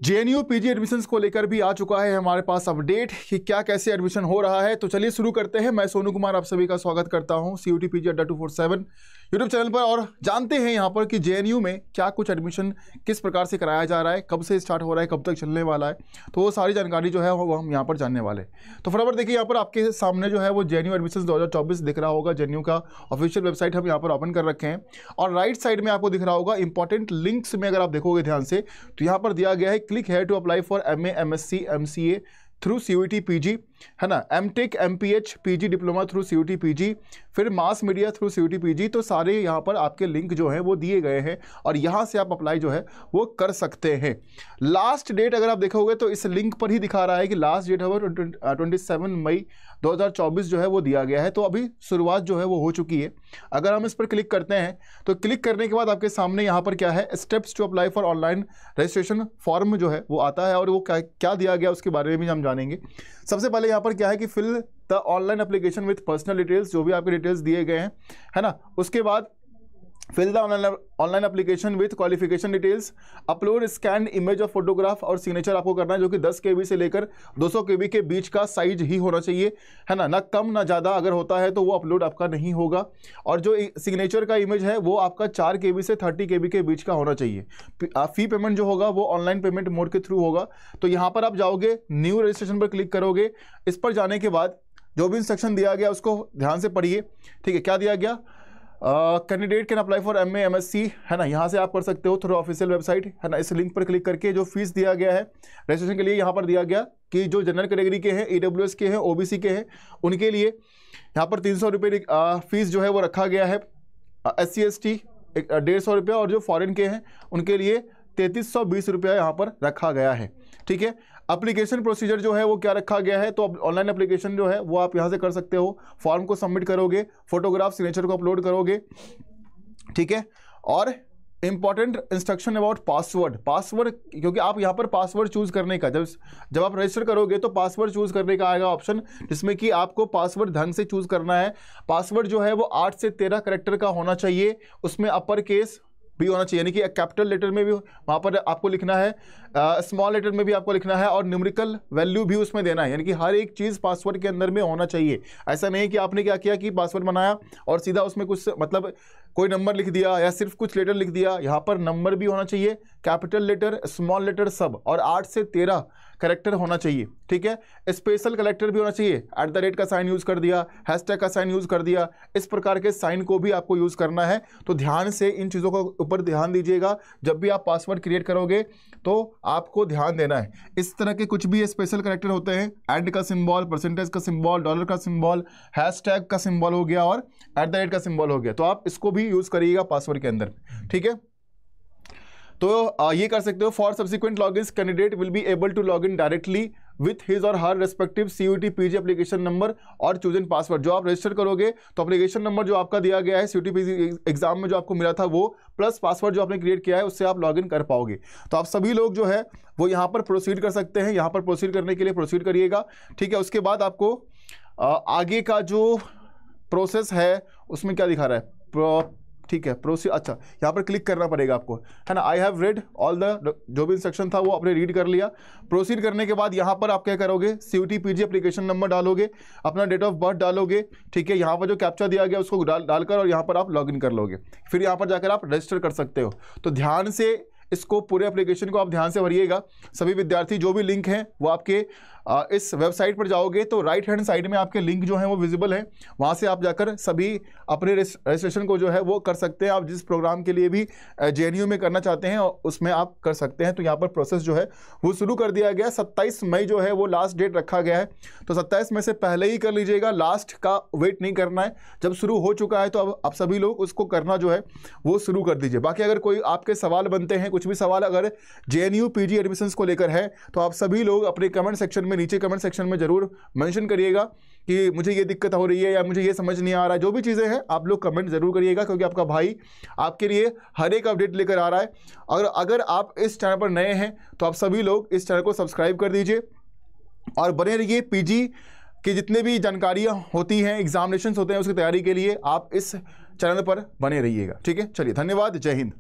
JNU PG admissions को लेकर भी आ चुका है हमारे पास अपडेट कि क्या कैसे एडमिशन हो रहा है। तो चलिए शुरू करते हैं। मैं सोनू कुमार आप सभी का स्वागत करता हूं CUET PG अड्डा 247 यूट्यूब चैनल पर, और जानते हैं यहां पर कि जेएनयू में क्या कुछ एडमिशन किस प्रकार से कराया जा रहा है, कब से स्टार्ट हो रहा है, कब तक चलने वाला है, तो वो सारी जानकारी जो है वो हम यहाँ पर जानने वाले हैं। तो फटाफट देखिए, यहाँ पर आपके सामने जो है वो जेएनयू एडमिशंस 2024 दिख रहा होगा। जेएनयू का ऑफिशियल वेबसाइट हम यहाँ पर ओपन कर रखे हैं, और राइट साइड में आपको दिख रहा होगा इंपॉर्टेंट लिंक्स में अगर आप देखोगे ध्यान से तो यहाँ पर दिया गया है click here to apply for MA MSc MCA through CUET PG, है ना, MTech MPH PG diploma through CUET PG, फिर mass media through CUET PG। तो सारे यहाँ पर आपके लिंक जो हैं वो दिए गए हैं और यहाँ से आप अप्लाई जो है वो कर सकते हैं। लास्ट डेट अगर आप देखोगे तो इस लिंक पर ही दिखा रहा है कि लास्ट डेट है वो 27 मई 2024 जो है वो दिया गया है। तो अभी शुरुआत जो है वो हो चुकी है। अगर हम इस पर क्लिक करते हैं तो क्लिक करने के बाद आपके सामने यहाँ पर क्या है, steps to apply for online registration form जो है वो आता है, और वो क्या दिया गया उसके बारे में भी हम जानेंगे। सबसे पहले यहाँ पर क्या है कि fill the online application with personal details, जो भी आपके डिटेल्स दिए गए हैं, है ना। उसके बाद fill the online application with qualification details, upload scan image और फोटोग्राफ और सिग्नेचर आपको करना है, जो कि 10 KB से लेकर 200 KB के बीच का साइज ही होना चाहिए, है ना कम ना ज़्यादा। अगर होता है तो वो अपलोड आपका नहीं होगा। और जो सिग्नेचर का इमेज है वो आपका 4 KB से 30 KB के बीच का होना चाहिए। फी पेमेंट जो होगा वो ऑनलाइन पेमेंट मोड के थ्रू होगा। तो यहाँ पर आप जाओगे, न्यू रजिस्ट्रेशन पर क्लिक करोगे। इस पर जाने के बाद जो भी इंस्ट्रक्शन दिया गया उसको ध्यान से पढ़िए, ठीक है। क्या दिया गया, candidate can apply for MA MSc, है ना, यहाँ से आप कर सकते हो थ्रू ऑफिशियल वेबसाइट, है ना। इस लिंक पर क्लिक करके जो फीस दिया गया है रजिस्ट्रेशन के लिए, यहाँ पर दिया गया कि जो जनरल कैटेगरी के हैं, EWS के हैं, OBC के हैं, उनके लिए यहाँ पर 300 रुपये फीस जो है वो रखा गया है। SC ST 150 रुपया, और जो फॉरेन के हैं उनके लिए 3320 रुपया यहाँ पर रखा गया है, ठीक है। एप्लीकेशन प्रोसीजर जो है वो क्या रखा गया है, तो ऑनलाइन एप्लीकेशन जो है वो आप यहाँ से कर सकते हो। फॉर्म को सबमिट करोगे, फोटोग्राफ सिग्नेचर को अपलोड करोगे, ठीक है। और इंपॉर्टेंट इंस्ट्रक्शन अबाउट पासवर्ड, क्योंकि आप यहाँ पर पासवर्ड चूज करने का जब आप रजिस्टर करोगे तो पासवर्ड चूज करने का आएगा ऑप्शन, जिसमें कि आपको पासवर्ड ढंग से चूज करना है। पासवर्ड जो है वो 8 से 13 कैरेक्टर का होना चाहिए, उसमें अपर केस भी होना चाहिए, यानी कि कैपिटल लेटर में भी वहाँ पर आपको लिखना है, स्मॉल लेटर में भी आपको लिखना है, और न्यूमेरिकल वैल्यू भी उसमें देना है, यानी कि हर एक चीज़ पासवर्ड के अंदर में होना चाहिए। ऐसा नहीं कि आपने क्या किया कि पासवर्ड बनाया और सीधा उसमें कुछ मतलब कोई नंबर लिख दिया या सिर्फ कुछ लेटर लिख दिया। यहाँ पर नंबर भी होना चाहिए, कैपिटल लेटर, स्मॉल लेटर सब, और 8 से 13 कैरेक्टर होना चाहिए, ठीक है। स्पेशल कैरेक्टर भी होना चाहिए, @ का साइन यूज़ कर दिया, हैशटैग का साइन यूज़ कर दिया, इस प्रकार के साइन को भी आपको यूज़ करना है। तो ध्यान से इन चीज़ों के ऊपर ध्यान दीजिएगा। जब भी आप पासवर्ड क्रिएट करोगे तो आपको ध्यान देना है। इस तरह के कुछ भी स्पेशल कैरेक्टर होते हैं, एंड का सिंबल, परसेंटेज का सिंबल, डॉलर का सिंबल, हैशटैग का सिंबल हो गया, और @ का सिंबल हो गया, तो आप इसको भी यूज़ करिएगा पासवर्ड के अंदर, ठीक है। तो ये कर सकते हो। For subsequent logins candidate will be able to log in directly with his or her respective CUET PG application number और चूज इन पासवर्ड। जो आप रजिस्टर करोगे तो एप्लीकेशन नंबर जो आपका दिया गया है CUET PG एग्जाम में जो आपको मिला था वो, प्लस पासवर्ड जो आपने क्रिएट किया है, उससे आप लॉगिन कर पाओगे। तो आप सभी लोग जो है वो यहाँ पर प्रोसीड कर सकते हैं। यहाँ पर प्रोसीड करने के लिए प्रोसीड करिएगा, ठीक है। उसके बाद आपको आगे का जो प्रोसेस है उसमें क्या दिखा रहा है, ठीक है, प्रोसीड, अच्छा यहाँ पर क्लिक करना पड़ेगा आपको, है ना। I have read all the, जो भी इंस्ट्रक्शन था वो आपने रीड कर लिया। प्रोसीड करने के बाद यहाँ पर आप क्या करोगे, CUET PG एप्लीकेशन नंबर डालोगे, अपना डेट ऑफ बर्थ डालोगे, ठीक है। यहाँ पर जो कैप्चा दिया गया उसको डालकर और यहाँ पर आप लॉगिन कर लोगे, फिर यहाँ पर जाकर आप रजिस्टर कर सकते हो। तो ध्यान से इसको, पूरे एप्लीकेशन को आप ध्यान से भरिएगा। सभी विद्यार्थी, जो भी लिंक हैं वो आपके इस वेबसाइट पर जाओगे तो राइट हैंड साइड में आपके लिंक जो हैं वो विजिबल है, वहाँ से आप जाकर सभी अपने रजिस्ट्रेशन को जो है वो कर सकते हैं। आप जिस प्रोग्राम के लिए भी JNU में करना चाहते हैं उसमें आप कर सकते हैं। तो यहाँ पर प्रोसेस जो है वो शुरू कर दिया गया। 27 मई जो है वो लास्ट डेट रखा गया है, तो 27 मई से पहले ही कर लीजिएगा, लास्ट का वेट नहीं करना है। जब शुरू हो चुका है तो अब आप सभी लोग उसको करना जो है वो शुरू कर दीजिए। बाकी अगर कोई आपके सवाल बनते हैं, कुछ भी सवाल अगर JNU PG एडमिशंस को लेकर है, तो आप सभी लोग अपने कमेंट सेक्शन में, नीचे कमेंट सेक्शन में जरूर मेंशन करिएगा कि मुझे ये दिक्कत हो रही है या मुझे ये समझ नहीं आ रहा है। जो भी चीज़ें हैं आप लोग कमेंट जरूर करिएगा, क्योंकि आपका भाई आपके लिए हर एक अपडेट लेकर आ रहा है। और अगर आप इस चैनल पर नए हैं तो आप सभी लोग इस चैनल को सब्सक्राइब कर दीजिए और बने रहिए। PG की जितने भी जानकारियाँ होती हैं, एग्जामिनेशंस होते हैं, उसकी तैयारी के लिए आप इस चैनल पर बने रहिएगा, ठीक है। चलिए, धन्यवाद, जय हिंद।